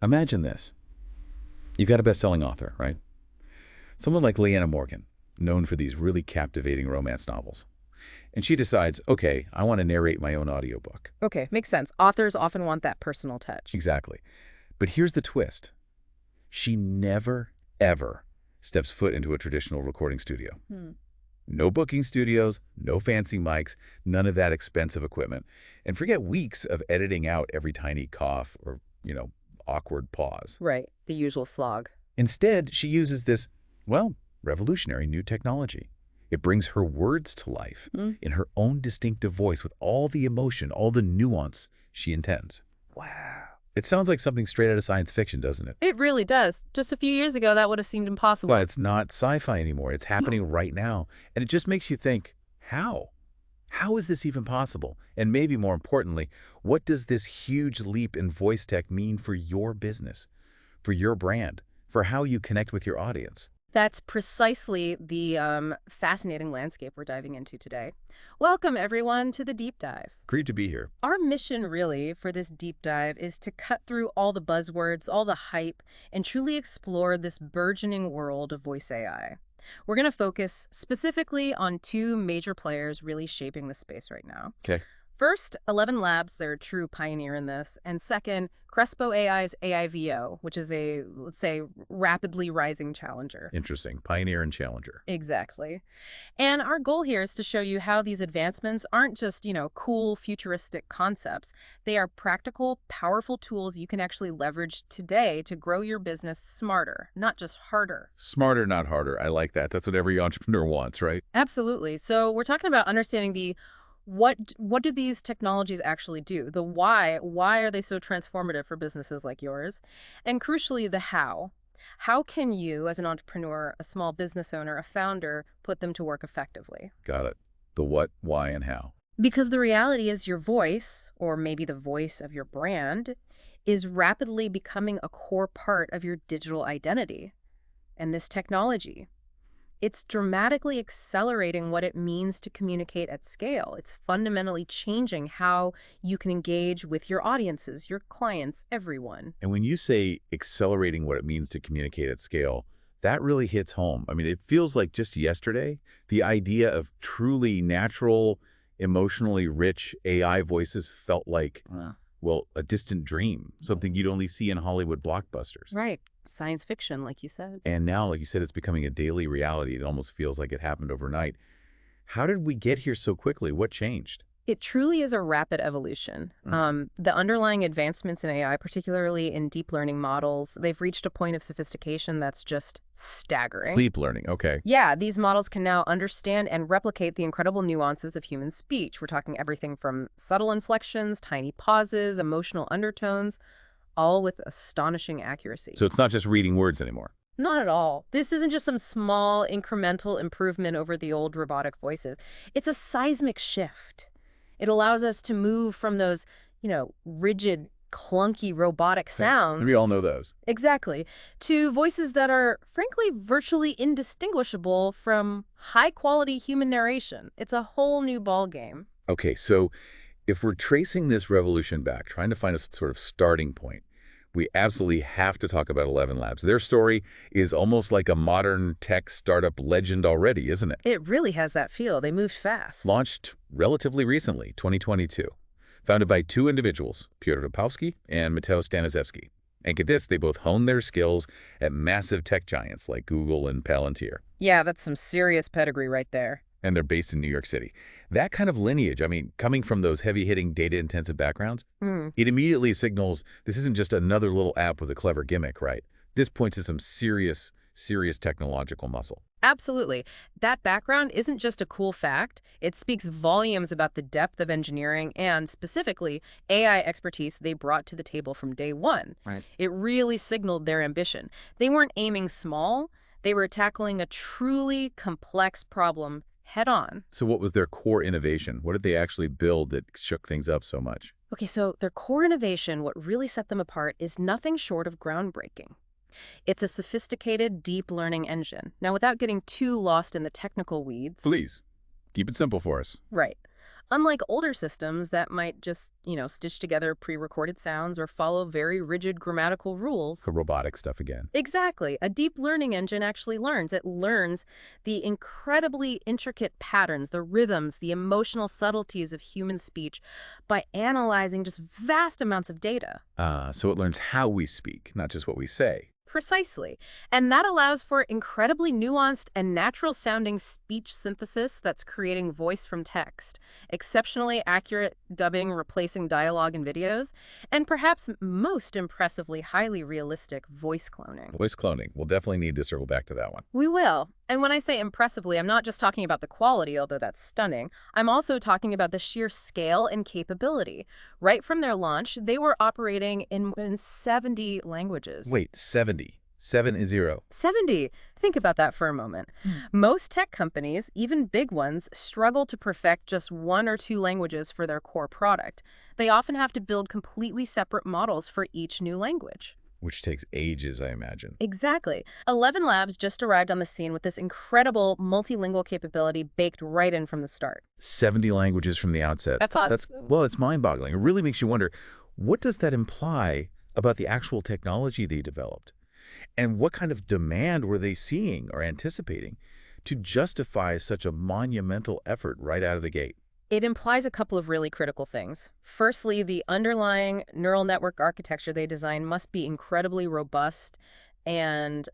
Imagine this. You've got a best-selling author, right? Someone like Leanna Morgan, known for these really captivating romance novels. And she decides, okay, I want to narrate my own audiobook. Okay, makes sense. Authors often want that personal touch. Exactly. But here's the twist. She never, ever steps foot into a traditional recording studio. No booking studios, no fancy mics, none of that expensive equipment. And forget weeks of editing out every tiny cough or, awkward pause. Right, the usual slog. Instead, she uses this, well, revolutionary new technology. It brings her words to life in her own distinctive voice with all the emotion, all the nuance she intends. Wow. It sounds like something straight out of science fiction, doesn't it? It really does. Just a few years ago, that would have seemed impossible. Well, it's not sci-fi anymore. It's happening right now. And it just makes you think, how? How is this even possible? And maybe more importantly, what does this huge leap in voice tech mean for your business, for your brand, for how you connect with your audience? That's precisely the fascinating landscape we're diving into today. Welcome, everyone, to the deep dive. Great to be here. Our mission, really, for this deep dive is to cut through all the buzzwords, all the hype, and truly explore this burgeoning world of voice AI. We're going to focus specifically on two major players really shaping the space right now. Okay. First, ElevenLabs, they're a true pioneer in this. And second, Crespo AI's AIVO, which is a, let's say, rapidly rising challenger. Interesting. Pioneer and challenger. Exactly. And our goal here is to show you how these advancements aren't just, cool, futuristic concepts. They are practical, powerful tools you can actually leverage today to grow your business smarter, not just harder. Smarter, not harder. I like that. That's what every entrepreneur wants, right? Absolutely. So we're talking about understanding the what do these technologies actually do? The why are they so transformative for businesses like yours? And crucially, the how. How can you, as an entrepreneur, a small business owner, a founder, put them to work effectively? Got it. The what, why, and how. Because the reality is your voice, or maybe the voice of your brand, is rapidly becoming a core part of your digital identity. And this technology, it's dramatically accelerating what it means to communicate at scale. It's fundamentally changing how you can engage with your audiences, your clients, everyone. And when you say accelerating what it means to communicate at scale, that really hits home. I mean, it feels like just yesterday, the idea of truly natural, emotionally rich AI voices felt like, well, a distant dream, something you'd only see in Hollywood blockbusters. Right. Science fiction, like you said. And now, like you said, it's becoming a daily reality. It almost feels like it happened overnight. How did we get here so quickly? What changed? It truly is a rapid evolution. The underlying advancements in AI, particularly in deep learning models, they've reached a point of sophistication that's just staggering. Sleep learning, okay. Yeah, these models can now understand and replicate the incredible nuances of human speech. We're talking everything from subtle inflections, tiny pauses, emotional undertones, all with astonishing accuracy. So it's not just reading words anymore. Not at all. This isn't just some small incremental improvement over the old robotic voices. It's a seismic shift. It allows us to move from those, rigid, clunky robotic sounds. We all know those. Exactly. To voices that are, frankly, virtually indistinguishable from high-quality human narration. It's a whole new ballgame. Okay, so if we're tracing this revolution back, trying to find a sort of starting point, we absolutely have to talk about ElevenLabs. Their story is almost like a modern tech startup legend already, isn't it? It really has that feel. They moved fast. Launched relatively recently, 2022. Founded by two individuals, Piotr Topowski and Mateo Staniszewski. And get this, they both honed their skills at massive tech giants like Google and Palantir. Yeah, that's some serious pedigree right there. And they're based in New York City. That kind of lineage, I mean, coming from those heavy-hitting, data-intensive backgrounds, it immediately signals this isn't just another little app with a clever gimmick, right? This points to some serious technological muscle. Absolutely. That background isn't just a cool fact. It speaks volumes about the depth of engineering and, specifically, AI expertise they brought to the table from day one. Right. It really signaled their ambition. They weren't aiming small. They were tackling a truly complex problem head-on. So what was their core innovation? What did they actually build that shook things up so much? Okay, so their core innovation, what really set them apart, is nothing short of groundbreaking. It's a sophisticated deep learning engine. Now, without getting too lost in the technical weeds... Please, keep it simple for us. Right. Unlike older systems that might just, stitch together pre-recorded sounds or follow very rigid grammatical rules. The robotic stuff again. Exactly. A deep learning engine actually learns. It learns the incredibly intricate patterns, the rhythms, the emotional subtleties of human speech by analyzing just vast amounts of data. So it learns how we speak, not just what we say. Precisely. And that allows for incredibly nuanced and natural-sounding speech synthesis that's creating voice from text, exceptionally accurate dubbing replacing dialogue in videos, and perhaps most impressively highly realistic voice cloning. Voice cloning. We'll definitely need to circle back to that one. We will. And when I say impressively, I'm not just talking about the quality, although that's stunning. I'm also talking about the sheer scale and capability. Right from their launch, they were operating in 70 languages. Wait, 70. 70. 70. Think about that for a moment. Most tech companies, even big ones, struggle to perfect just one or two languages for their core product. They often have to build completely separate models for each new language. Which takes ages, I imagine. Exactly. ElevenLabs just arrived on the scene with this incredible multilingual capability baked right in from the start. 70 languages from the outset. That's awesome. Well, it's mind-boggling. It really makes you wonder, what does that imply about the actual technology they developed? And what kind of demand were they seeing or anticipating to justify such a monumental effort right out of the gate? It implies a couple of really critical things. Firstly, the underlying neural network architecture they designed must be incredibly robust and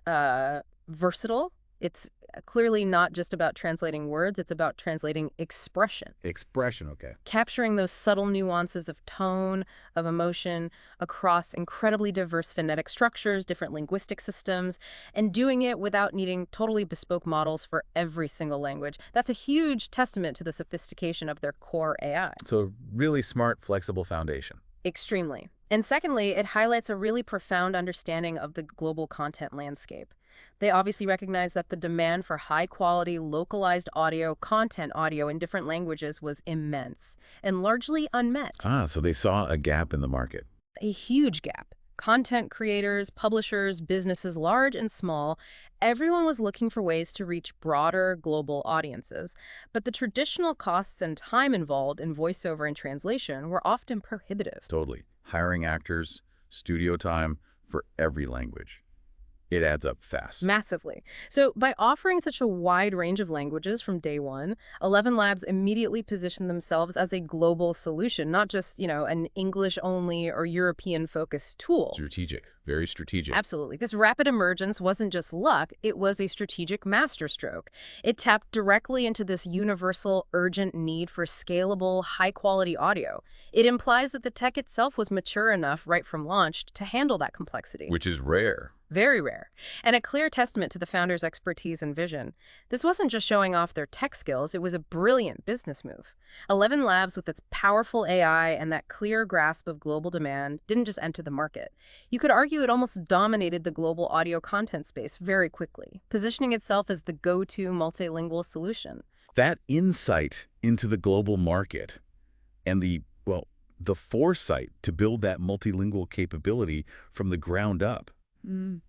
versatile. It's clearly not just about translating words, it's about translating expression. Expression, okay. Capturing those subtle nuances of tone, of emotion, across incredibly diverse phonetic structures, different linguistic systems, and doing it without needing totally bespoke models for every single language. That's a huge testament to the sophistication of their core AI. So really smart, flexible foundation. Extremely. And secondly, it highlights a really profound understanding of the global content landscape. They obviously recognize that the demand for high-quality, localized content audio in different languages was immense and largely unmet. So they saw a gap in the market. A huge gap. Content creators, publishers, businesses large and small, everyone was looking for ways to reach broader global audiences. But the traditional costs and time involved in voiceover and translation were often prohibitive. Totally. Hiring actors, studio time for every language. It adds up fast. Massively. So by offering such a wide range of languages from day one, ElevenLabs immediately positioned themselves as a global solution, not just, an English-only or European-focused tool. Strategic. Very strategic. Absolutely. This rapid emergence wasn't just luck, it was a strategic masterstroke. It tapped directly into this universal, urgent need for scalable, high-quality audio. It implies that the tech itself was mature enough right from launch to handle that complexity. Which is rare. Very rare, and a clear testament to the founders' expertise and vision. This wasn't just showing off their tech skills, it was a brilliant business move. ElevenLabs, with its powerful AI and that clear grasp of global demand, didn't just enter the market. You could argue it almost dominated the global audio content space very quickly, positioning itself as the go-to multilingual solution. That insight into the global market and the foresight to build that multilingual capability from the ground up.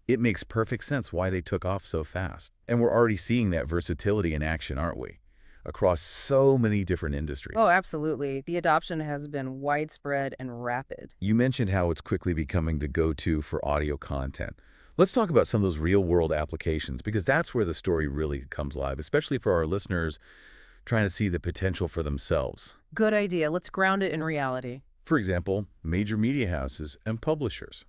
It makes perfect sense why they took off so fast. And we're already seeing that versatility in action, aren't we? Across so many different industries. Oh, absolutely. The adoption has been widespread and rapid. You mentioned how it's quickly becoming the go-to for audio content. Let's talk about some of those real-world applications, because that's where the story really comes alive, especially for our listeners trying to see the potential for themselves. Good idea. Let's ground it in reality. For example, major media houses and publishers.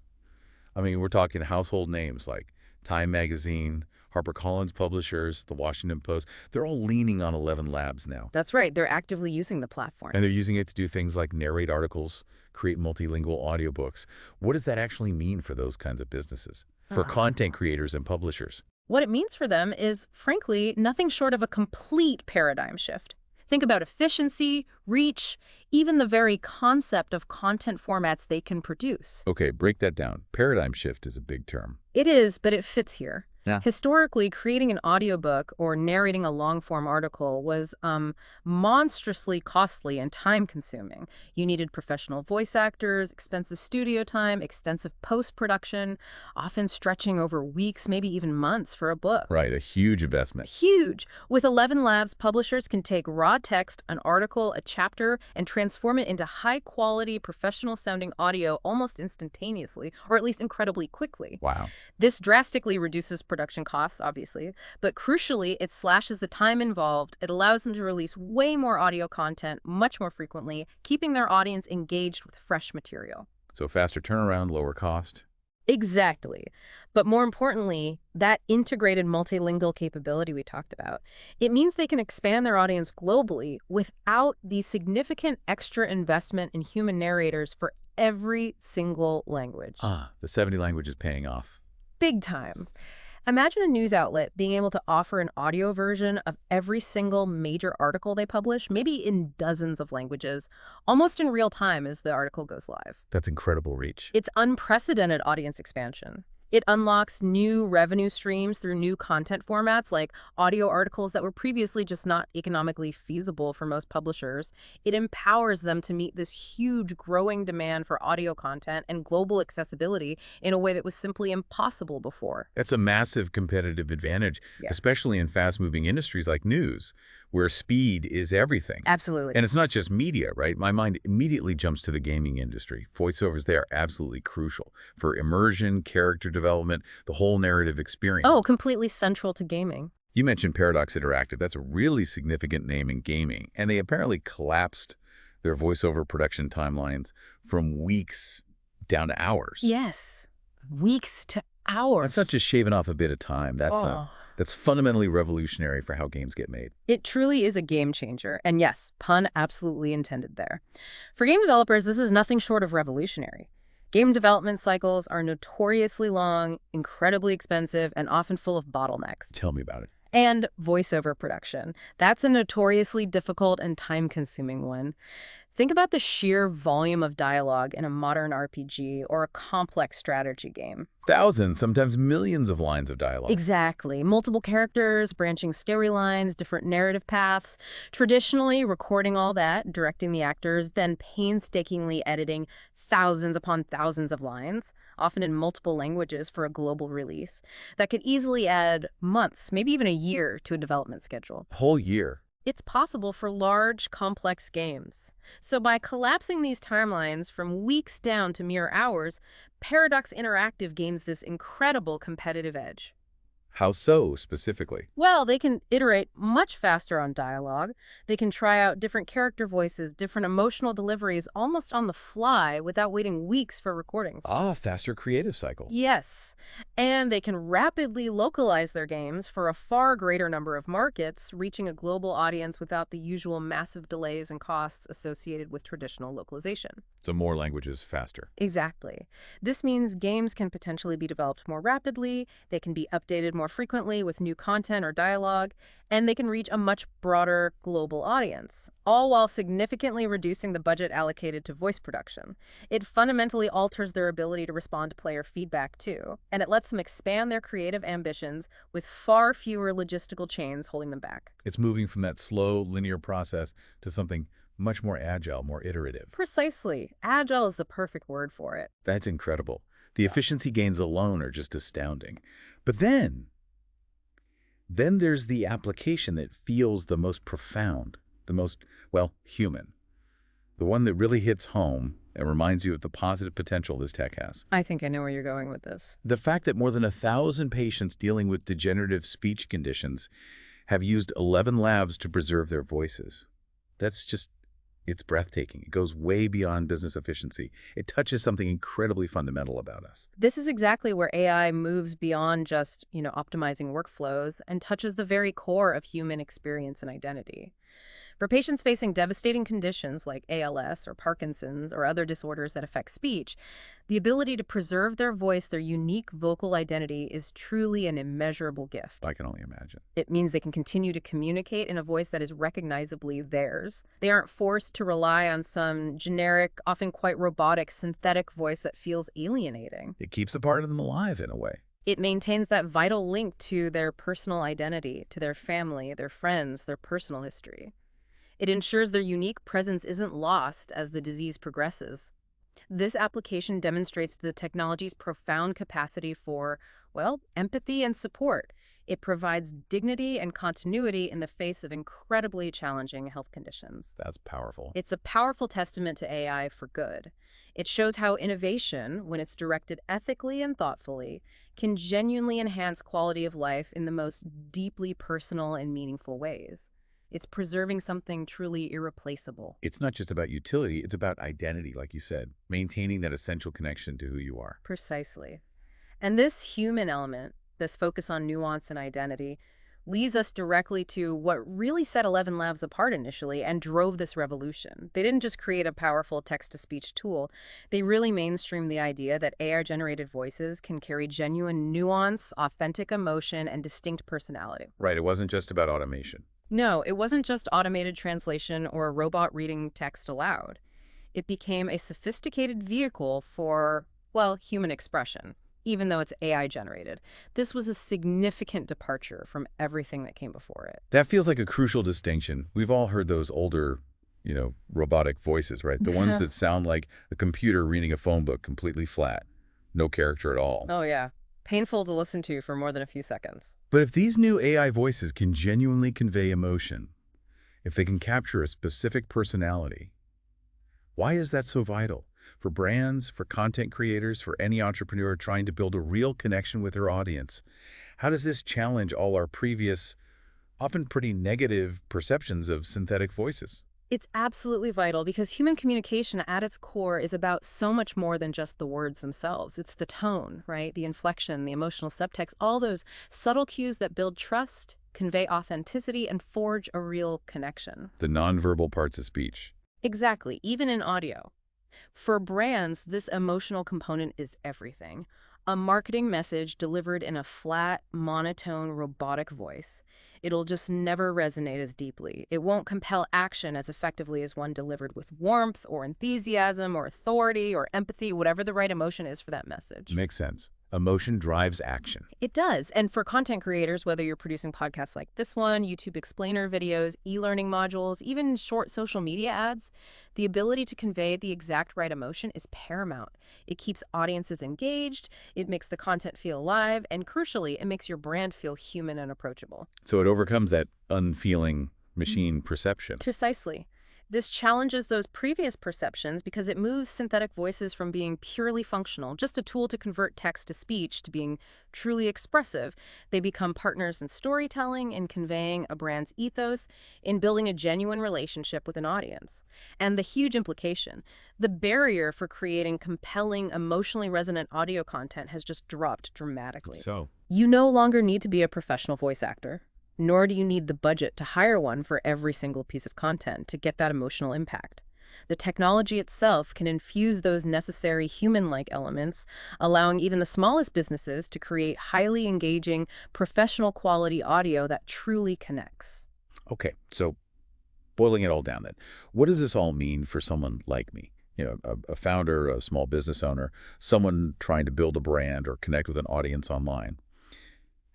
I mean, we're talking household names like Time Magazine, HarperCollins Publishers, The Washington Post. They're all leaning on ElevenLabs now. That's right. They're actively using the platform. And they're using it to do things like narrate articles, create multilingual audiobooks. What does that actually mean for those kinds of businesses? For content creators and publishers? What it means for them is, frankly, nothing short of a complete paradigm shift. Think about efficiency, reach, even the very concept of content formats they can produce. Okay, break that down. Paradigm shift is a big term. It is, but it fits here. Yeah. Historically, creating an audiobook or narrating a long-form article was monstrously costly and time-consuming. You needed professional voice actors, expensive studio time, extensive post-production, often stretching over weeks, maybe even months for a book. Right, a huge investment. Huge. With ElevenLabs, publishers can take raw text, an article, a chapter, and transform it into high-quality, professional-sounding audio almost instantaneously, or at least incredibly quickly. Wow. This drastically reduces production costs, obviously, but crucially, it slashes the time involved. It allows them to release way more audio content much more frequently, keeping their audience engaged with fresh material. So faster turnaround, lower cost. Exactly. But more importantly, that integrated multilingual capability we talked about, it means they can expand their audience globally without the significant extra investment in human narrators for every single language. The 70 language is paying off. Big time. Imagine a news outlet being able to offer an audio version of every single major article they publish, maybe in dozens of languages, almost in real time as the article goes live. That's incredible reach. It's unprecedented audience expansion. It unlocks new revenue streams through new content formats like audio articles that were previously just not economically feasible for most publishers. It empowers them to meet this huge growing demand for audio content and global accessibility in a way that was simply impossible before. That's a massive competitive advantage, Yeah. especially in fast-moving industries like news, where speed is everything. Absolutely. And it's not just media, right? My mind immediately jumps to the gaming industry. Voiceovers, they are absolutely crucial for immersion, character development, the whole narrative experience. Oh, completely central to gaming. You mentioned Paradox Interactive. That's a really significant name in gaming. And they apparently collapsed their voiceover production timelines from weeks down to hours. Yes. Weeks to hours. That's not just shaving off a bit of time. That's fundamentally revolutionary for how games get made. It truly is a game changer. And yes, pun absolutely intended there. For game developers, this is nothing short of revolutionary. Game development cycles are notoriously long, incredibly expensive, and often full of bottlenecks. Tell me about it. And voiceover production. That's a notoriously difficult and time-consuming one. Think about the sheer volume of dialogue in a modern RPG or a complex strategy game. Thousands, sometimes millions of lines of dialogue. Exactly. Multiple characters, branching storylines, different narrative paths. Traditionally, recording all that, directing the actors, then painstakingly editing thousands upon thousands of lines, often in multiple languages for a global release. That could easily add months, maybe even a year to a development schedule. Whole year. It's possible for large, complex games. So by collapsing these timelines from weeks down to mere hours, Paradox Interactive gains this incredible competitive edge. How so, specifically? Well, they can iterate much faster on dialogue. They can try out different character voices, different emotional deliveries almost on the fly without waiting weeks for recordings. Faster creative cycle. Yes, and they can rapidly localize their games for a far greater number of markets, reaching a global audience without the usual massive delays and costs associated with traditional localization. So more languages faster. Exactly. This means games can potentially be developed more rapidly, they can be updated more frequently with new content or dialogue, and they can reach a much broader global audience, all while significantly reducing the budget allocated to voice production. It fundamentally alters their ability to respond to player feedback, too, and it lets them expand their creative ambitions with far fewer logistical chains holding them back. It's moving from that slow, linear process to something much more agile, more iterative. Precisely. Agile is the perfect word for it. That's incredible. The efficiency gains alone are just astounding. But then there's the application that feels the most profound, the most, well, human. The one that really hits home and reminds you of the positive potential this tech has. I think I know where you're going with this. The fact that more than 1,000 patients dealing with degenerative speech conditions have used ElevenLabs to preserve their voices. It's breathtaking. It goes way beyond business efficiency. It touches something incredibly fundamental about us. This is exactly where AI moves beyond just, optimizing workflows and touches the very core of human experience and identity. For patients facing devastating conditions like ALS or Parkinson's or other disorders that affect speech, the ability to preserve their voice, their unique vocal identity, is truly an immeasurable gift. I can only imagine. It means they can continue to communicate in a voice that is recognizably theirs. They aren't forced to rely on some generic, often quite robotic, synthetic voice that feels alienating. It keeps a part of them alive in a way. It maintains that vital link to their personal identity, to their family, their friends, their personal history. It ensures their unique presence isn't lost as the disease progresses. This application demonstrates the technology's profound capacity for, well, empathy and support. It provides dignity and continuity in the face of incredibly challenging health conditions. That's powerful. It's a powerful testament to AI for good. It shows how innovation, when it's directed ethically and thoughtfully, can genuinely enhance quality of life in the most deeply personal and meaningful ways. It's preserving something truly irreplaceable. It's not just about utility, it's about identity, like you said, maintaining that essential connection to who you are. Precisely. And this human element, this focus on nuance and identity, leads us directly to what really set ElevenLabs apart initially and drove this revolution. They didn't just create a powerful text-to-speech tool. They really mainstreamed the idea that AI-generated voices can carry genuine nuance, authentic emotion, and distinct personality. Right, it wasn't just about automation. No, it wasn't just automated translation or a robot reading text aloud. It became a sophisticated vehicle for, well, human expression, even though it's AI-generated. This was a significant departure from everything that came before it. That feels like a crucial distinction. We've all heard those older, robotic voices, right? The ones that sound like a computer reading a phone book, completely flat, no character at all. Oh, yeah. Painful to listen to for more than a few seconds. But if these new AI voices can genuinely convey emotion, if they can capture a specific personality, why is that so vital? For brands, for content creators, for any entrepreneur trying to build a real connection with their audience, how does this challenge all our previous, often pretty negative perceptions of synthetic voices? It's absolutely vital because human communication at its core is about so much more than just the words themselves. It's the tone, right? The inflection, the emotional subtext, all those subtle cues that build trust, convey authenticity, and forge a real connection. The nonverbal parts of speech. Exactly, even in audio. For brands, this emotional component is everything. A marketing message delivered in a flat, monotone, robotic voice. It'll just never resonate as deeply. It won't compel action as effectively as one delivered with warmth or enthusiasm or authority or empathy, whatever the right emotion is for that message. Makes sense. Emotion drives action. It does. And for content creators, whether you're producing podcasts like this one, YouTube explainer videos, e-learning modules, even short social media ads, the ability to convey the exact right emotion is paramount. It keeps audiences engaged, it makes the content feel alive, and crucially, it makes your brand feel human and approachable. So it overcomes that unfeeling machine perception. Precisely. This challenges those previous perceptions because it moves synthetic voices from being purely functional, just a tool to convert text to speech, to being truly expressive. They become partners in storytelling, in conveying a brand's ethos, in building a genuine relationship with an audience. And the huge implication, the barrier for creating compelling, emotionally resonant audio content has just dropped dramatically. So, You no longer need to be a professional voice actor. Nor do you need the budget to hire one for every single piece of content to get that emotional impact. The technology itself can infuse those necessary human-like elements, allowing even the smallest businesses to create highly engaging, professional-quality audio that truly connects. okay, so boiling it all down then, what does this all mean for someone like me? A founder, a small business owner, someone trying to build a brand or connect with an audience online.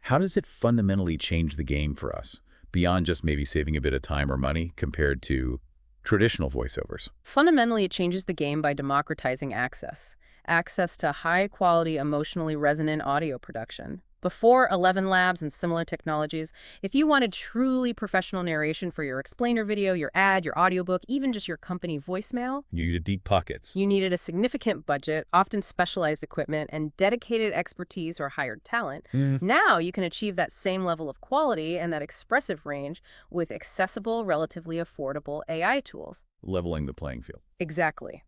How does it fundamentally change the game for us, beyond just maybe saving a bit of time or money compared to traditional voiceovers? Fundamentally, it changes the game by democratizing access. Access to high-quality, emotionally resonant audio production. Before ElevenLabs and similar technologies, if you wanted truly professional narration for your explainer video, your ad, your audiobook, even just your company voicemail, You need deep pockets. you needed a significant budget, often specialized equipment, and dedicated expertise or hired talent. Now you can achieve that same level of quality and that expressive range with accessible, relatively affordable AI tools. Leveling the playing field. Exactly.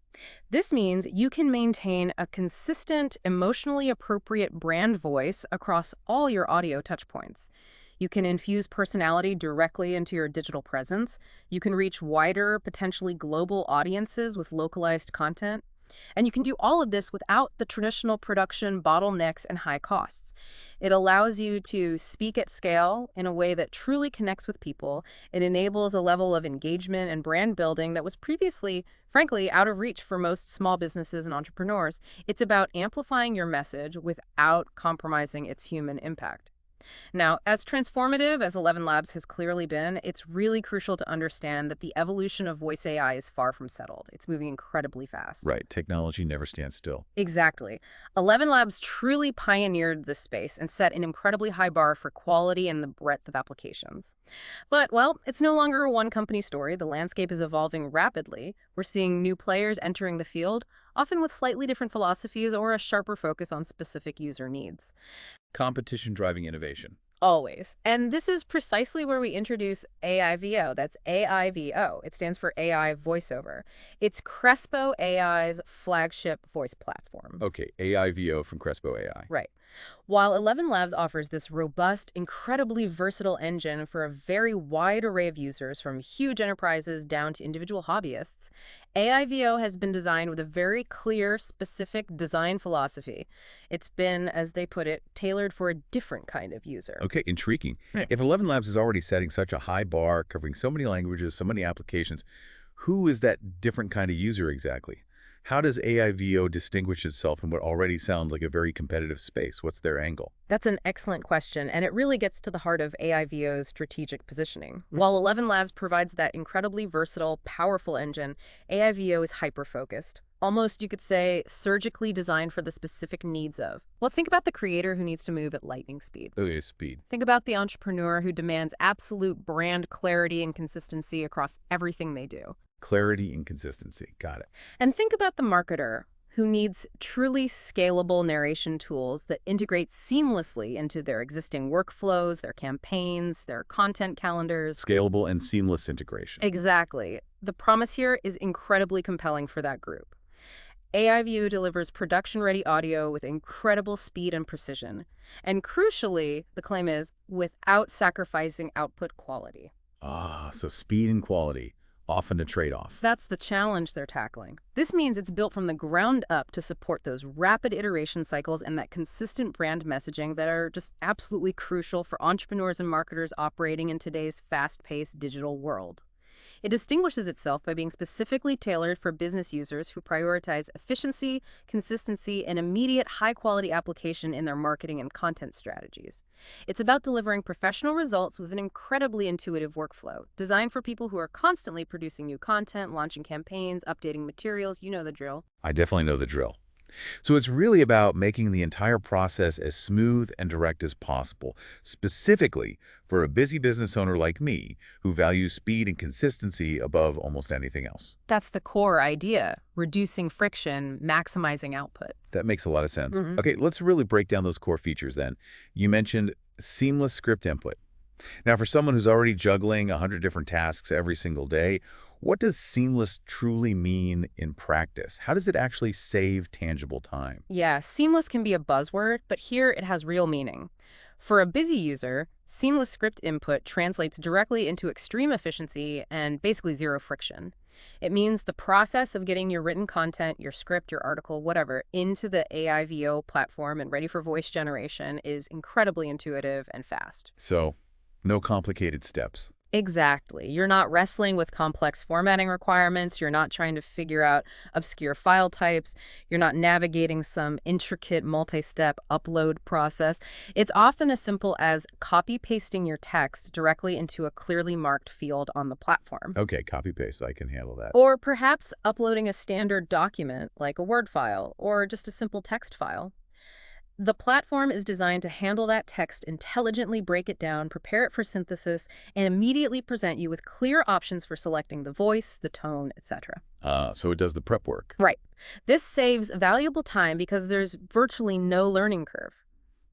This means you can maintain a consistent, emotionally appropriate brand voice across all your audio touchpoints. You can infuse personality directly into your digital presence. You can reach wider, potentially global audiences with localized content. And you can do all of this without the traditional production bottlenecks and high costs. It allows you to speak at scale in a way that truly connects with people. It enables a level of engagement and brand building that was previously, frankly, out of reach for most small businesses and entrepreneurs. It's about amplifying your message without compromising its human impact. Now, as transformative as ElevenLabs has clearly been, it's really crucial to understand that the evolution of voice AI is far from settled. It's moving incredibly fast. Right. Technology never stands still. Exactly. ElevenLabs truly pioneered this space and set an incredibly high bar for quality and the breadth of applications. But, well, it's no longer a one-company story. The landscape is evolving rapidly. We're seeing new players entering the field, often with slightly different philosophies or a sharper focus on specific user needs. Competition driving innovation. Always. And this is precisely where we introduce AIVO. That's AIVO. It stands for AI voiceover. It's Crespo AI's flagship voice platform. Okay, AIVO from Crespo AI. Right. While ElevenLabs offers this robust, incredibly versatile engine for a very wide array of users, from huge enterprises down to individual hobbyists, AIVO has been designed with a very clear, specific design philosophy. It's been, as they put it, tailored for a different kind of user. Okay, intriguing. Right. If ElevenLabs is already setting such a high bar, covering so many languages, so many applications, who is that different kind of user exactly? How does AIVO distinguish itself in what already sounds like a very competitive space? What's their angle? That's an excellent question, and it really gets to the heart of AIVO's strategic positioning. While ElevenLabs provides that incredibly versatile, powerful engine, AIVO is hyper-focused. Almost, you could say, surgically designed for the specific needs of. Well, think about the creator who needs to move at lightning speed. Okay, speed. Think about the entrepreneur who demands absolute brand clarity and consistency across everything they do. Clarity and consistency. Got it. And think about the marketer who needs truly scalable narration tools that integrate seamlessly into their existing workflows, their campaigns, their content calendars. Scalable and seamless integration. Exactly. The promise here is incredibly compelling for that group. AIView delivers production-ready audio with incredible speed and precision. And crucially, the claim is, without sacrificing output quality. So speed and quality, often a trade-off. That's the challenge they're tackling. This means it's built from the ground up to support those rapid iteration cycles and that consistent brand messaging that are just absolutely crucial for entrepreneurs and marketers operating in today's fast-paced digital world. It distinguishes itself by being specifically tailored for business users who prioritize efficiency, consistency, and immediate high-quality application in their marketing and content strategies. It's about delivering professional results with an incredibly intuitive workflow, designed for people who are constantly producing new content, launching campaigns, updating materials. You know the drill. I definitely know the drill. So it's really about making the entire process as smooth and direct as possible, specifically for a busy business owner like me who values speed and consistency above almost anything else. That's the core idea, reducing friction, maximizing output. That makes a lot of sense. Okay, let's really break down those core features then. You mentioned seamless script input. Now, for someone who's already juggling 100 different tasks every single day, what does seamless truly mean in practice? How does it actually save tangible time? Yeah, seamless can be a buzzword, but here it has real meaning. For a busy user, seamless script input translates directly into extreme efficiency and basically zero friction. It means the process of getting your written content, your script, your article, whatever, into the AIVO platform and ready for voice generation is incredibly intuitive and fast. So, no complicated steps. Exactly. You're not wrestling with complex formatting requirements. You're not trying to figure out obscure file types. You're not navigating some intricate multi-step upload process. It's often as simple as copy-pasting your text directly into a clearly marked field on the platform. Okay, copy-paste. I can handle that. Or perhaps uploading a standard document like a Word file or just a simple text file. The platform is designed to handle that text intelligently, break it down, prepare it for synthesis, and immediately present you with clear options for selecting the voice, the tone, etc. So it does the prep work. Right. This saves valuable time because there's virtually no learning curve.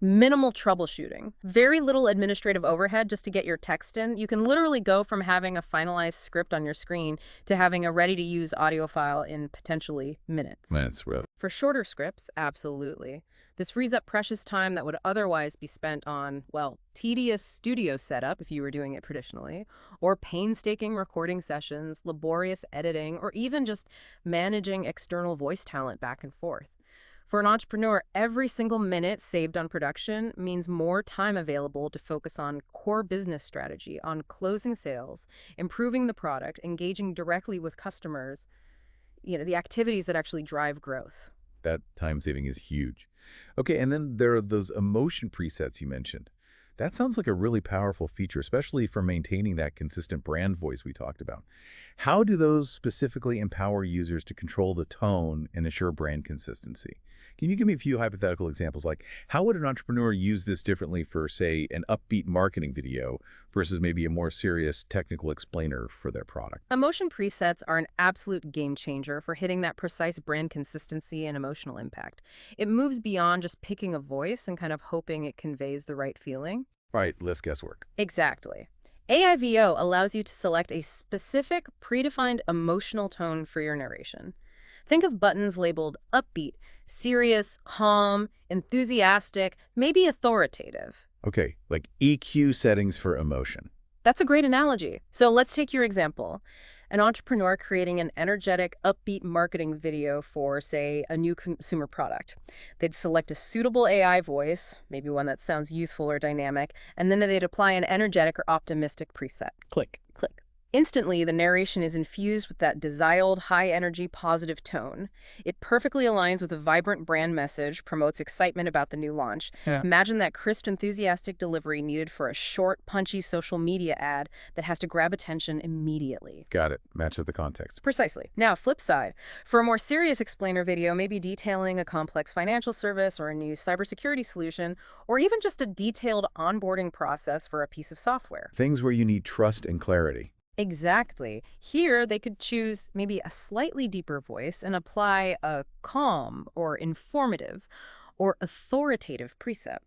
Minimal troubleshooting. Very little administrative overhead just to get your text in. You can literally go from having a finalized script on your screen to having a ready-to-use audio file in potentially minutes. That's For shorter scripts, absolutely. This frees up precious time that would otherwise be spent on, well, tedious studio setup if you were doing it traditionally, or painstaking recording sessions, laborious editing, or even just managing external voice talent back and forth. For an entrepreneur, every single minute saved on production means more time available to focus on core business strategy, on closing sales, improving the product, engaging directly with customers, the activities that actually drive growth. That time saving is huge. Okay, and then there are those emotion presets you mentioned. That sounds like a really powerful feature, especially for maintaining that consistent brand voice we talked about. How do those specifically empower users to control the tone and ensure brand consistency? Can you give me a few hypothetical examples? Like, how would an entrepreneur use this differently for, say, an upbeat marketing video versus maybe a more serious technical explainer for their product? Emotion presets are an absolute game changer for hitting that precise brand consistency and emotional impact. It moves beyond just picking a voice and kind of hoping it conveys the right feeling. All right, less guesswork. Exactly. AIVO allows you to select a specific, predefined emotional tone for your narration. Think of buttons labeled upbeat, serious, calm, enthusiastic, maybe authoritative. Okay, like EQ settings for emotion. That's a great analogy. So let's take your example. An entrepreneur creating an energetic, upbeat marketing video for, say, a new consumer product. They'd select a suitable AI voice, maybe one that sounds youthful or dynamic, and then they'd apply an energetic or optimistic preset. Click. Click. Instantly, the narration is infused with that desired, high-energy, positive tone. It perfectly aligns with a vibrant brand message, promotes excitement about the new launch. Yeah. Imagine that crisp, enthusiastic delivery needed for a short, punchy social media ad that has to grab attention immediately. Got it. Matches the context. Precisely. Now, flip side. For a more serious explainer video, maybe detailing a complex financial service or a new cybersecurity solution, or even just a detailed onboarding process for a piece of software. Things where you need trust and clarity. Exactly. Here, they could choose maybe a slightly deeper voice and apply a calm or informative or authoritative preset.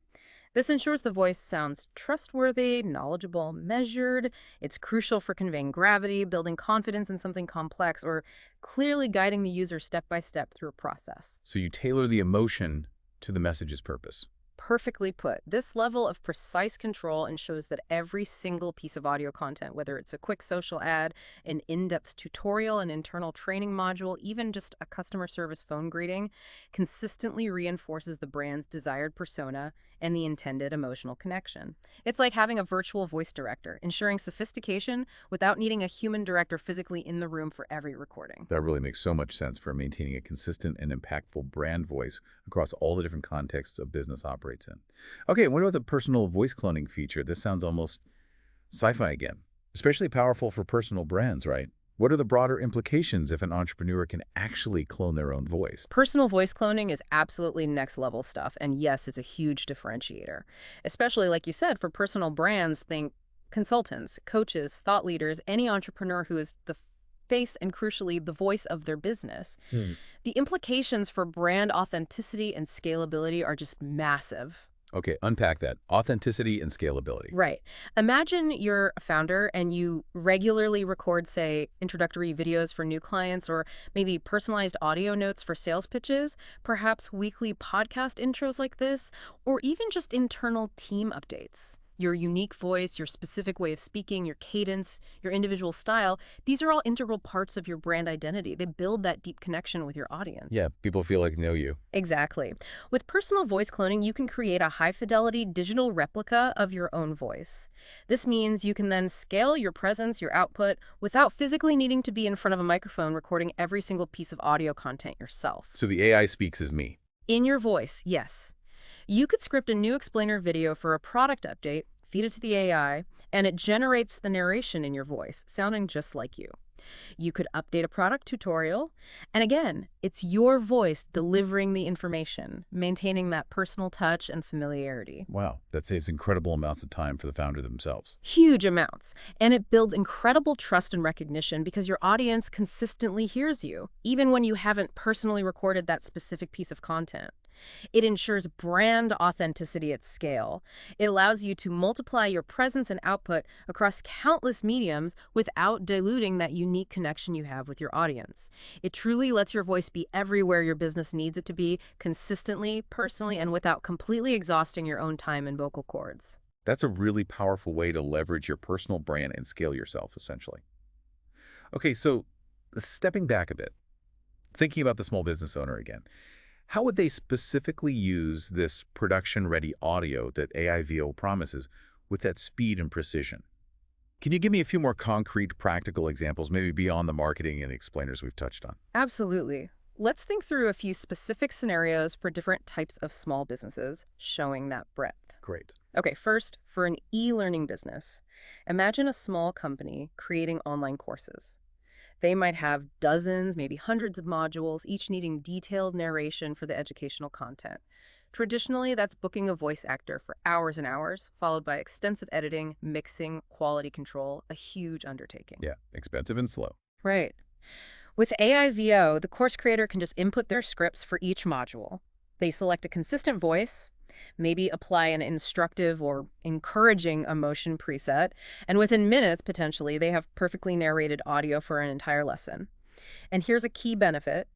This ensures the voice sounds trustworthy, knowledgeable, measured. It's crucial for conveying gravity, building confidence in something complex, or clearly guiding the user step by step through a process. So you tailor the emotion to the message's purpose. Perfectly put. This level of precise control ensures that every single piece of audio content, whether it's a quick social ad, an in-depth tutorial, an internal training module, even just a customer service phone greeting, consistently reinforces the brand's desired persona and the intended emotional connection. It's like having a virtual voice director, ensuring sophistication without needing a human director physically in the room for every recording. That really makes so much sense for maintaining a consistent and impactful brand voice across all the different contexts a business operates in. Okay, what about the personal voice cloning feature? This sounds almost sci-fi again, especially powerful for personal brands, right? What are the broader implications if an entrepreneur can actually clone their own voice? Personal voice cloning is absolutely next level stuff, and yes, it's a huge differentiator. Especially, like you said, for personal brands, think consultants, coaches, thought leaders, any entrepreneur who is the face and, crucially, the voice of their business. The implications for brand authenticity and scalability are just massive. Okay, unpack that. Authenticity and scalability. Right. Imagine you're a founder and you regularly record, say, introductory videos for new clients or maybe personalized audio notes for sales pitches, perhaps weekly podcast intros like this, or even just internal team updates. Your unique voice, your specific way of speaking, your cadence, your individual style, these are all integral parts of your brand identity. They build that deep connection with your audience. Yeah, people feel like they know you. Exactly. With personal voice cloning, you can create a high-fidelity digital replica of your own voice. This means you can then scale your presence, your output, without physically needing to be in front of a microphone recording every single piece of audio content yourself. So the AI speaks as me. In your voice, yes. You could script a new explainer video for a product update, feed it to the AI, and it generates the narration in your voice, sounding just like you. You could update a product tutorial, and again, it's your voice delivering the information, maintaining that personal touch and familiarity. Wow, that saves incredible amounts of time for the founder themselves. Huge amounts. And it builds incredible trust and recognition because your audience consistently hears you, even when you haven't personally recorded that specific piece of content. It ensures brand authenticity at scale. It allows you to multiply your presence and output across countless mediums without diluting that unique connection you have with your audience. It truly lets your voice be everywhere your business needs it to be, consistently, personally, and without completely exhausting your own time and vocal cords. That's a really powerful way to leverage your personal brand and scale yourself, essentially. Okay, so stepping back a bit, thinking about the small business owner again, how would they specifically use this production-ready audio that AIVO promises with that speed and precision? Can you give me a few more concrete, practical examples, maybe beyond the marketing and explainers we've touched on? Absolutely. Let's think through a few specific scenarios for different types of small businesses, showing that breadth. Great. Okay, first, for an e-learning business, imagine a small company creating online courses. They might have dozens, maybe hundreds of modules, each needing detailed narration for the educational content. Traditionally, that's booking a voice actor for hours and hours, followed by extensive editing, mixing, quality control, a huge undertaking. Yeah, expensive and slow. Right. With AIVO, the course creator can just input their scripts for each module. They select a consistent voice, maybe apply an instructive or encouraging emotion preset, and within minutes, potentially, they have perfectly narrated audio for an entire lesson. And here's a key benefit.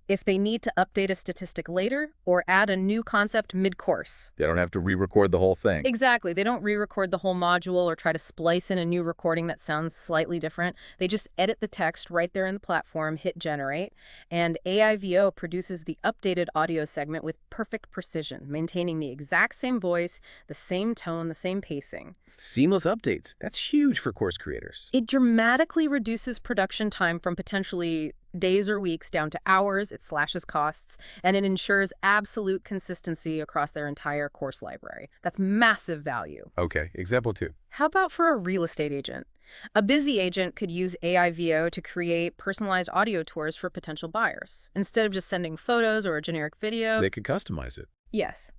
If they need to update a statistic later or add a new concept mid-course. They don't have to re-record the whole thing. Exactly. They don't re-record the whole module or try to splice in a new recording that sounds slightly different. They just edit the text right there in the platform, hit generate, and AIVO produces the updated audio segment with perfect precision, maintaining the exact same voice, the same tone, the same pacing. Seamless updates. That's huge for course creators. It dramatically reduces production time from potentially days or weeks down to hours, it slashes costs, and it ensures absolute consistency across their entire course library. That's massive value. Okay, example 2. How about for a real estate agent? A busy agent could use AIVO to create personalized audio tours for potential buyers. Instead of just sending photos or a generic video, They could customize it. yes.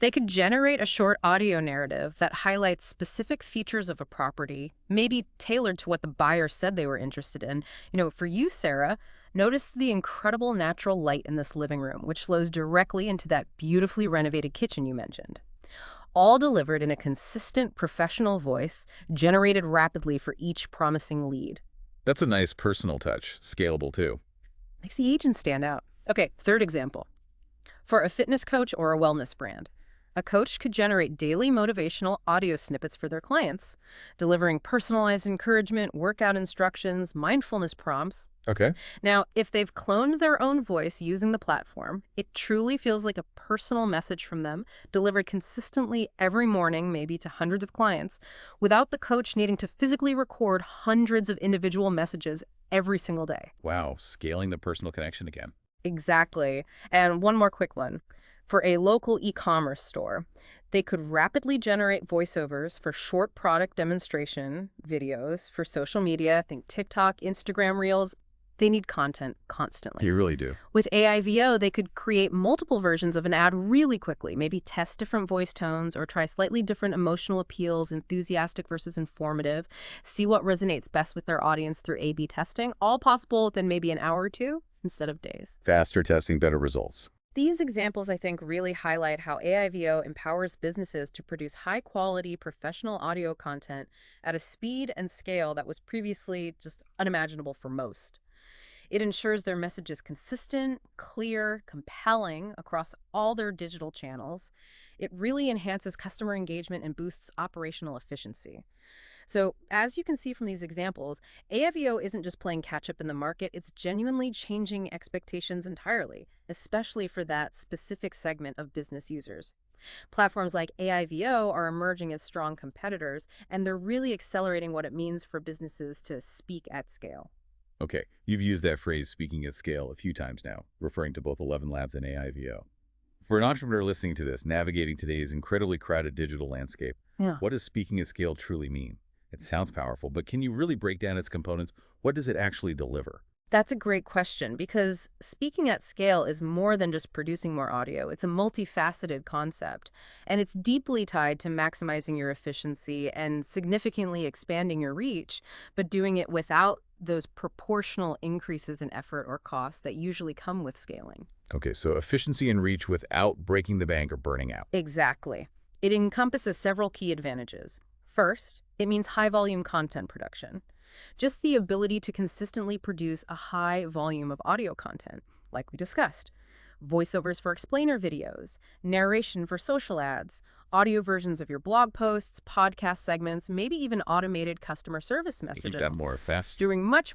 They could generate a short audio narrative that highlights specific features of a property, maybe tailored to what the buyer said they were interested in. For you, Sarah, notice the incredible natural light in this living room, which flows directly into that beautifully renovated kitchen you mentioned. All delivered in a consistent professional voice, generated rapidly for each promising lead. That's a nice personal touch, scalable too. Makes the agent stand out. Okay, third example. For a fitness coach or a wellness brand, a coach could generate daily motivational audio snippets for their clients, delivering personalized encouragement, workout instructions, mindfulness prompts. Okay. Now, if they've cloned their own voice using the platform, it truly feels like a personal message from them, delivered consistently every morning, maybe to hundreds of clients, without the coach needing to physically record hundreds of individual messages every single day. Wow, scaling the personal connection again. Exactly. And one more quick one. For a local e-commerce store, they could rapidly generate voiceovers for short product demonstration videos for social media, think TikTok, Instagram Reels. They need content constantly. You really do. With AIVO, they could create multiple versions of an ad really quickly, maybe test different voice tones or try slightly different emotional appeals, enthusiastic versus informative, see what resonates best with their audience through A/B testing, all possible within maybe an hour or two instead of days. Faster testing, better results. These examples, I think, really highlight how AIVO empowers businesses to produce high-quality professional audio content at a speed and scale that was previously just unimaginable for most. It ensures their message is consistent, clear, compelling across all their digital channels. It really enhances customer engagement and boosts operational efficiency. So, as you can see from these examples, AIVO isn't just playing catch-up in the market, it's genuinely changing expectations entirely, especially for that specific segment of business users. Platforms like AIVO are emerging as strong competitors, and they're really accelerating what it means for businesses to speak at scale. Okay, you've used that phrase speaking at scale a few times now, referring to both ElevenLabs and AIVO. For an entrepreneur listening to this, navigating today's incredibly crowded digital landscape, what does speaking at scale truly mean? It sounds powerful, but can you really break down its components? What does it actually deliver? That's a great question because speaking at scale is more than just producing more audio. It's a multifaceted concept, and it's deeply tied to maximizing your efficiency and significantly expanding your reach, but doing it without those proportional increases in effort or cost that usually come with scaling. Okay, so efficiency and reach without breaking the bank or burning out. Exactly. It encompasses several key advantages. First, it means high-volume content production. Just the ability to consistently produce a high volume of audio content, like we discussed. Voiceovers for explainer videos, narration for social ads, audio versions of your blog posts, podcast segments, maybe even automated customer service You messaging. keep that more fast. Doing much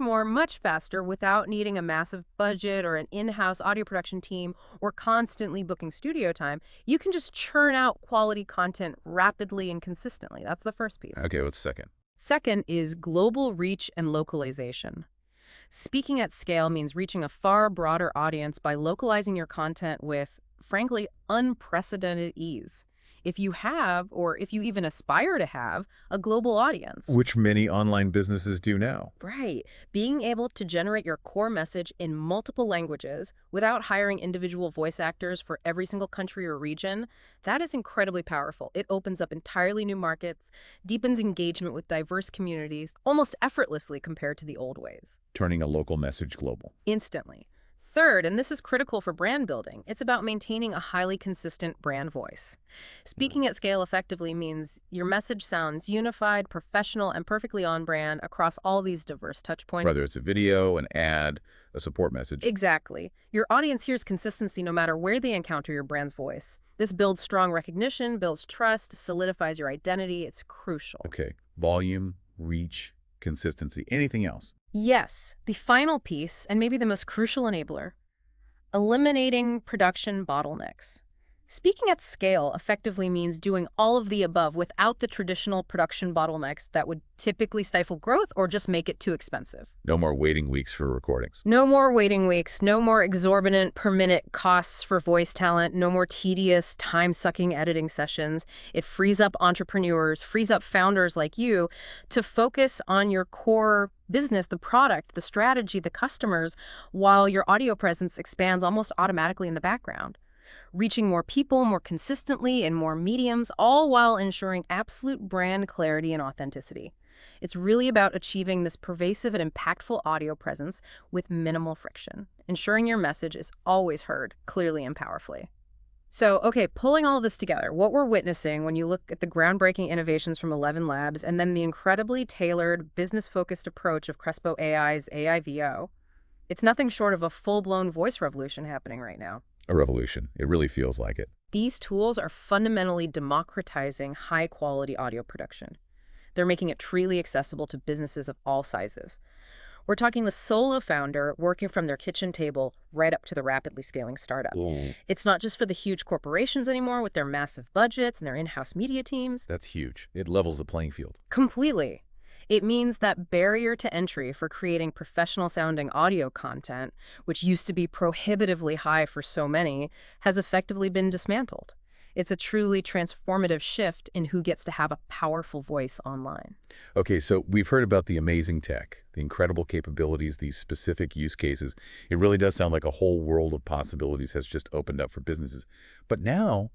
faster without needing a massive budget or an in-house audio production team or constantly booking studio time. You can just churn out quality content rapidly and consistently. That's the first piece. Okay, what's second? Second is global reach and localization. Speaking at scale means reaching a far broader audience by localizing your content with, frankly, unprecedented ease. If you have, or if you even aspire to have, a global audience. Which many online businesses do now. Right. Being able to generate your core message in multiple languages without hiring individual voice actors for every single country or region, that is incredibly powerful. It opens up entirely new markets, deepens engagement with diverse communities, almost effortlessly compared to the old ways. Turning a local message global. Instantly. Third, and this is critical for brand building, it's about maintaining a highly consistent brand voice. Speaking at scale effectively means your message sounds unified, professional, and perfectly on brand across all these diverse touch points. Whether it's a video, an ad, a support message. Exactly. Your audience hears consistency no matter where they encounter your brand's voice. This builds strong recognition, builds trust, solidifies your identity. It's crucial. Okay, volume, reach, consistency. Anything else? Yes, the final piece, and maybe the most crucial enabler, eliminating production bottlenecks. Speaking at scale effectively means doing all of the above without the traditional production bottlenecks that would typically stifle growth or just make it too expensive. No more waiting weeks for recordings. No more waiting weeks, no more exorbitant per-minute costs for voice talent, no more tedious, time-sucking editing sessions. It frees up entrepreneurs, frees up founders like you to focus on your core business, the product, the strategy, the customers, while your audio presence expands almost automatically in the background. Reaching more people more consistently in more mediums, all while ensuring absolute brand clarity and authenticity. It's really about achieving this pervasive and impactful audio presence with minimal friction, ensuring your message is always heard clearly and powerfully. So, okay, pulling all of this together, what we're witnessing when you look at the groundbreaking innovations from ElevenLabs and then the incredibly tailored, business-focused approach of Crespo AI's AIVO, it's nothing short of a full-blown voice revolution happening right now. A revolution. It really feels like it. These tools are fundamentally democratizing high-quality audio production. They're making it truly accessible to businesses of all sizes. We're talking the solo founder working from their kitchen table right up to the rapidly scaling startup. It's not just for the huge corporations anymore with their massive budgets and their in-house media teams. That's huge. It levels the playing field. Completely. It means that barrier to entry for creating professional-sounding audio content, which used to be prohibitively high for so many, has effectively been dismantled. It's a truly transformative shift in who gets to have a powerful voice online. Okay, so we've heard about the amazing tech, the incredible capabilities, these specific use cases. It really does sound like a whole world of possibilities has just opened up for businesses. But now,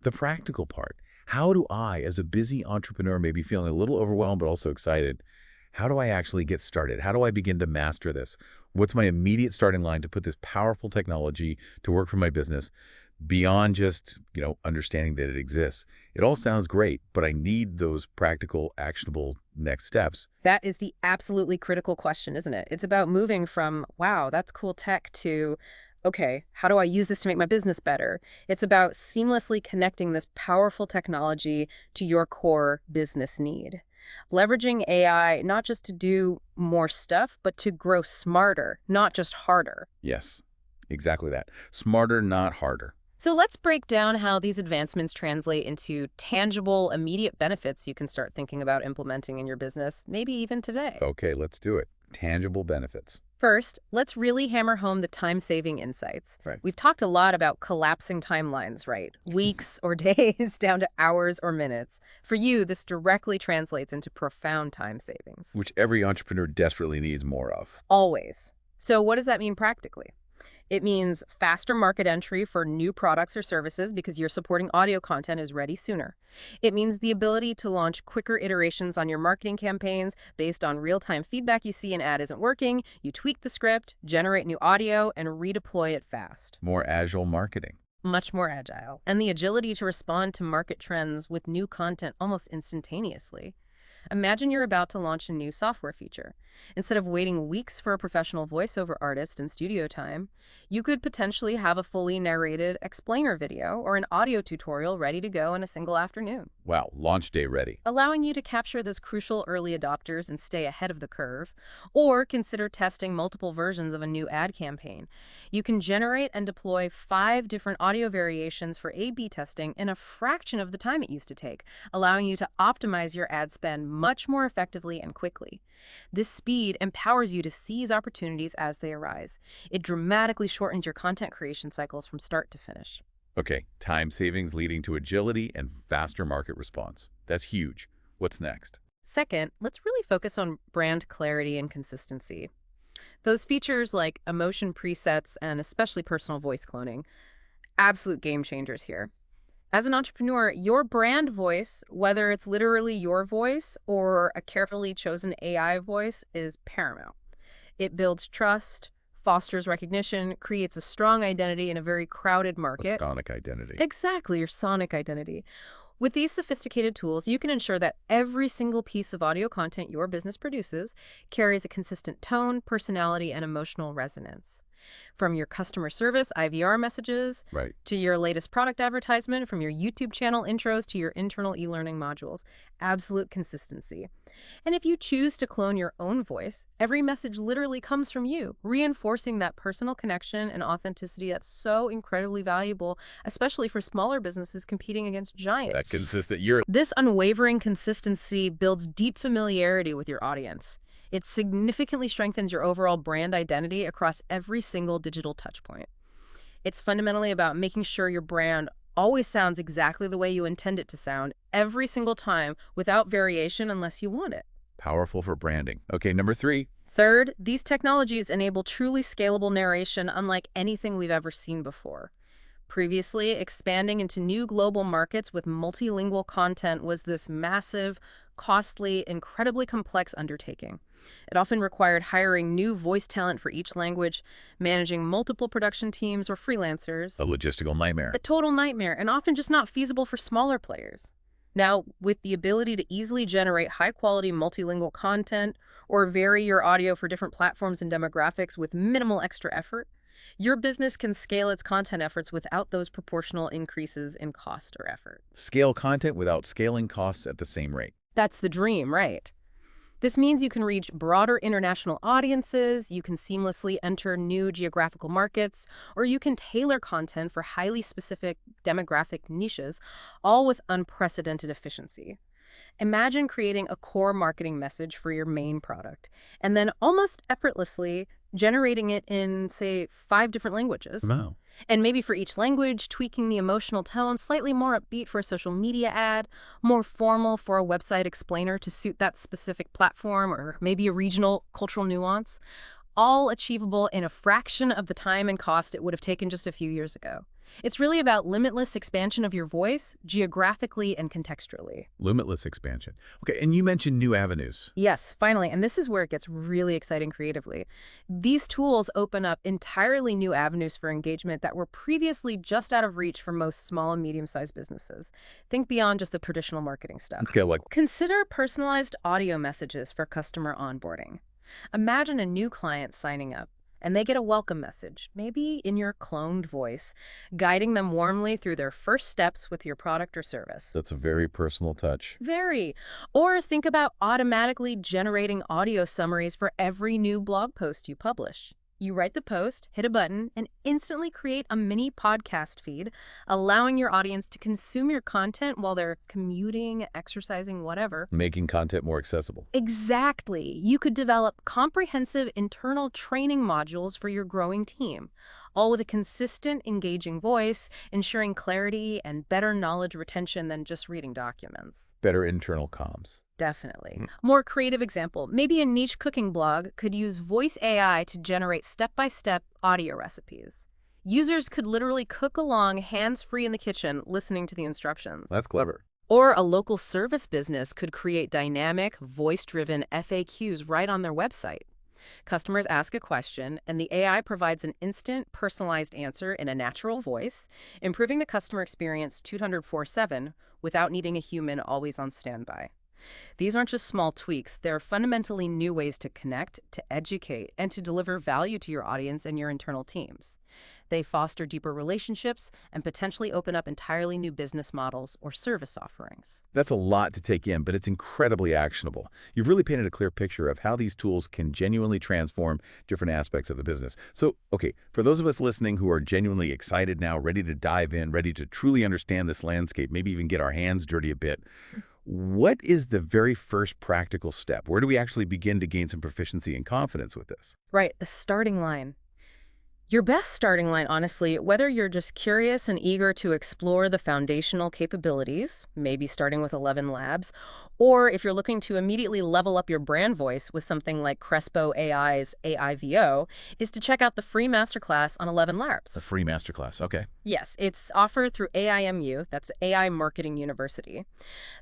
the practical part. How do I, as a busy entrepreneur, maybe feeling a little overwhelmed but also excited, how do I actually get started? How do I begin to master this? What's my immediate starting line to put this powerful technology to work for my business beyond just, understanding that it exists? It all sounds great, but I need those practical, actionable next steps. That is the absolutely critical question, isn't it? It's about moving from, wow, that's cool tech, to, okay, how do I use this to make my business better? It's about seamlessly connecting this powerful technology to your core business need. Leveraging AI not just to do more stuff, but to grow smarter, not just harder. Yes, exactly that. Smarter, not harder. So let's break down how these advancements translate into tangible, immediate benefits you can start thinking about implementing in your business, maybe even today. Okay, let's do it. Tangible benefits. First, let's really hammer home the time-saving insights. Right. We've talked a lot about collapsing timelines, right? Weeks or days down to hours or minutes. For you, this directly translates into profound time savings. Which every entrepreneur desperately needs more of. Always. So what does that mean practically? It means faster market entry for new products or services because your supporting audio content is ready sooner. It means the ability to launch quicker iterations on your marketing campaigns based on real-time feedback. You see an ad isn't working, you tweak the script, generate new audio, and redeploy it fast. More agile marketing. Much more agile. And the agility to respond to market trends with new content almost instantaneously. Imagine you're about to launch a new software feature. Instead of waiting weeks for a professional voiceover artist and studio time, you could potentially have a fully narrated explainer video or an audio tutorial ready to go in a single afternoon. Wow, launch day ready. Allowing you to capture those crucial early adopters and stay ahead of the curve, or consider testing multiple versions of a new ad campaign. You can generate and deploy 5 different audio variations for A/B testing in a fraction of the time it used to take, allowing you to optimize your ad spend much more effectively and quickly. This speed empowers you to seize opportunities as they arise. It dramatically shortens your content creation cycles from start to finish. Okay, time savings leading to agility and faster market response. That's huge. What's next? Second, let's really focus on brand clarity and consistency. Those features like emotion presets and especially personal voice cloning, absolute game changers here. As an entrepreneur, your brand voice, whether it's literally your voice or a carefully chosen AI voice, is paramount. It builds trust, fosters recognition, creates a strong identity in a very crowded market. Sonic identity. Exactly, your sonic identity. With these sophisticated tools, you can ensure that every single piece of audio content your business produces carries a consistent tone, personality, and emotional resonance. From your customer service IVR messages Right. to your latest product advertisement, from your YouTube channel intros to your internal e-learning modules, absolute consistency. And if you choose to clone your own voice, every message literally comes from you, reinforcing that personal connection and authenticity that's so incredibly valuable, especially for smaller businesses competing against giants. That consistent. You're This unwavering consistency builds deep familiarity with your audience. It significantly strengthens your overall brand identity across every single digital touchpoint. It's fundamentally about making sure your brand always sounds exactly the way you intend it to sound every single time without variation unless you want it. powerful for branding. Okay, number 3. Third, these technologies enable truly scalable narration unlike anything we've ever seen before. Previously, expanding into new global markets with multilingual content was this massive, costly, incredibly complex undertaking. It often required hiring new voice talent for each language, managing multiple production teams or freelancers. A logistical nightmare. A total nightmare, and often just not feasible for smaller players. Now, with the ability to easily generate high-quality multilingual content or vary your audio for different platforms and demographics with minimal extra effort, your business can scale its content efforts without those proportional increases in cost or effort. Scale content without scaling costs at the same rate. That's the dream, right? This means you can reach broader international audiences, you can seamlessly enter new geographical markets, or you can tailor content for highly specific demographic niches, all with unprecedented efficiency. Imagine creating a core marketing message for your main product, and then almost effortlessly generating it in, say, 5 different languages. Wow. And maybe for each language, tweaking the emotional tone, slightly more upbeat for a social media ad, more formal for a website explainer to suit that specific platform, or maybe a regional cultural nuance, all achievable in a fraction of the time and cost it would have taken just a few years ago. It's really about limitless expansion of your voice, geographically and contextually. Limitless expansion. Okay, and you mentioned new avenues. Yes, finally, and this is where it gets really exciting creatively. These tools open up entirely new avenues for engagement that were previously just out of reach for most small and medium-sized businesses. Think beyond just the traditional marketing stuff. Okay, like Consider personalized audio messages for customer onboarding. Imagine a new client signing up, and they get a welcome message, maybe in your cloned voice, guiding them warmly through their first steps with your product or service. that's a very personal touch. Very. Or think about automatically generating audio summaries for every new blog post you publish. You write the post, hit a button, and instantly create a mini podcast feed, allowing your audience to consume your content while they're commuting, exercising, whatever. Making content more accessible. Exactly. You could develop comprehensive internal training modules for your growing team, all with a consistent, engaging voice, ensuring clarity and better knowledge retention than just reading documents. Better internal comms. Definitely. More creative example, maybe a niche cooking blog could use voice AI to generate step-by-step audio recipes. Users could literally cook along hands-free in the kitchen, listening to the instructions. That's clever. Or a local service business could create dynamic, voice-driven FAQs right on their website. Customers ask a question, and the AI provides an instant, personalized answer in a natural voice, improving the customer experience 24/7 without needing a human always on standby. These aren't just small tweaks, they're fundamentally new ways to connect, to educate, and to deliver value to your audience and your internal teams. They foster deeper relationships and potentially open up entirely new business models or service offerings. That's a lot to take in, but it's incredibly actionable. You've really painted a clear picture of how these tools can genuinely transform different aspects of the business. So, okay, for those of us listening who are genuinely excited now, ready to dive in, ready to truly understand this landscape, maybe even get our hands dirty a bit, what is the very first practical step? Where do we actually begin to gain some proficiency and confidence with this? Right, the starting line. Your best starting line, honestly, whether you're just curious and eager to explore the foundational capabilities, maybe starting with ElevenLabs, or if you're looking to immediately level up your brand voice with something like Crespo AI's AIVO, is to check out the free masterclass on The ElevenLabs. free masterclass. Okay. Yes, it's offered through AIMU, that's AI Marketing University.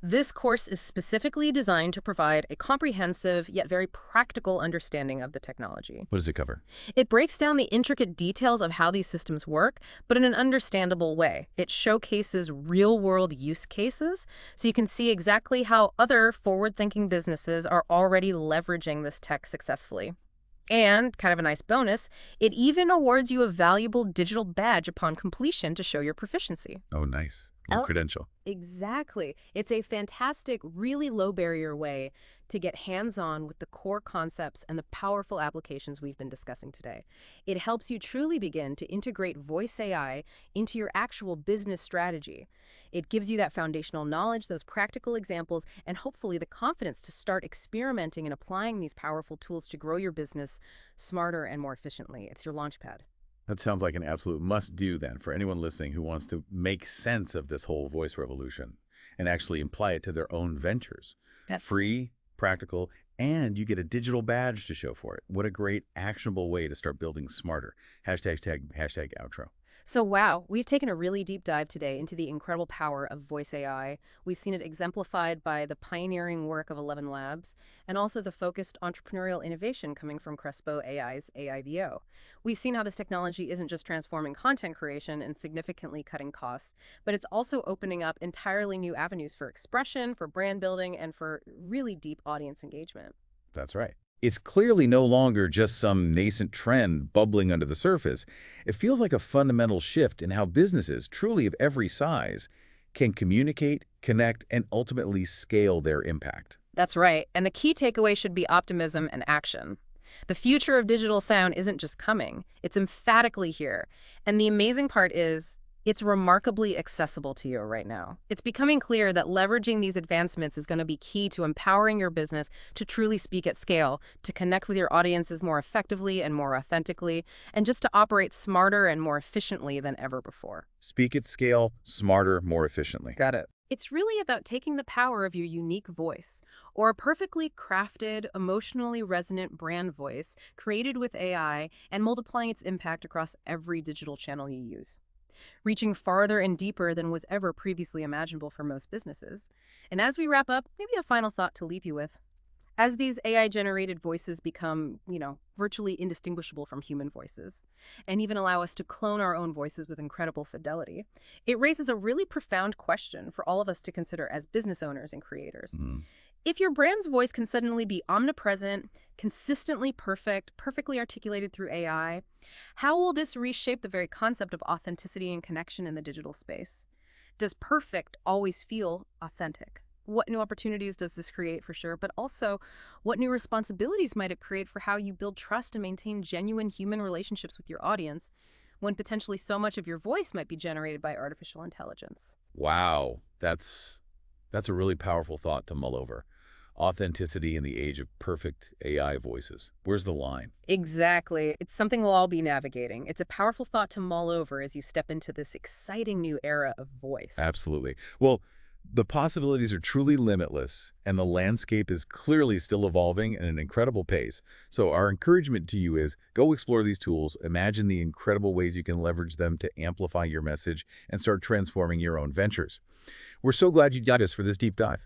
This course is specifically designed to provide a comprehensive yet very practical understanding of the technology. What does it cover? It breaks down the intricate details of how these systems work, but in an understandable way. It showcases real-world use cases, so you can see exactly how other forward-thinking businesses are already leveraging this tech successfully. And, kind of a nice bonus, it even awards you a valuable digital badge upon completion to show your proficiency. Oh, nice. Little credential. Exactly. It's a fantastic, really low-barrier way to get hands-on with the core concepts and the powerful applications we've been discussing today. It helps you truly begin to integrate voice AI into your actual business strategy. It gives you that foundational knowledge, those practical examples, and hopefully the confidence to start experimenting and applying these powerful tools to grow your business smarter and more efficiently. It's your launchpad. That sounds like an absolute must-do then for anyone listening who wants to make sense of this whole voice revolution and actually apply it to their own ventures. Free, practical, and you get a digital badge to show for it. What a great, actionable way to start building smarter. Hashtag outro. So wow, we've taken a really deep dive today into the incredible power of voice AI. We've seen it exemplified by the pioneering work of ElevenLabs and also the focused entrepreneurial innovation coming from Crespo AI's AIVO. We've seen how this technology isn't just transforming content creation and significantly cutting costs, but it's also opening up entirely new avenues for expression, for brand building, and for really deep audience engagement. That's right. It's clearly no longer just some nascent trend bubbling under the surface. It feels like a fundamental shift in how businesses, truly of every size, can communicate, connect, and ultimately scale their impact. That's right. And the key takeaway should be optimism and action. The future of digital sound isn't just coming, it's emphatically here. And the amazing part is, it's remarkably accessible to you right now. It's becoming clear that leveraging these advancements is going to be key to empowering your business to truly speak at scale, to connect with your audiences more effectively and more authentically, and just to operate smarter and more efficiently than ever before. Speak at scale, smarter, more efficiently. Got it. It's really about taking the power of your unique voice, or a perfectly crafted, emotionally resonant brand voice created with AI, and multiplying its impact across every digital channel you use, reaching farther and deeper than was ever previously imaginable for most businesses. And as we wrap up, maybe a final thought to leave you with. As these AI-generated voices become, virtually indistinguishable from human voices, and even allow us to clone our own voices with incredible fidelity, it raises a really profound question for all of us to consider as business owners and creators. If your brand's voice can suddenly be omnipresent, consistently perfect, perfectly articulated through AI, how will this reshape the very concept of authenticity and connection in the digital space? Does perfect always feel authentic? What new opportunities does this create, for sure, but also what new responsibilities might it create for how you build trust and maintain genuine human relationships with your audience when potentially so much of your voice might be generated by artificial intelligence? Wow, that's a really powerful thought to mull over. Authenticity in the age of perfect AI voices. Where's the line? Exactly. It's something we'll all be navigating. It's a powerful thought to mull over as you step into this exciting new era of voice. Absolutely. Well, The possibilities are truly limitless, and the landscape is clearly still evolving at an incredible pace. So our encouragement to you is go explore these tools, imagine the incredible ways you can leverage them to amplify your message, and start transforming your own ventures. We're so glad you got us for this deep dive.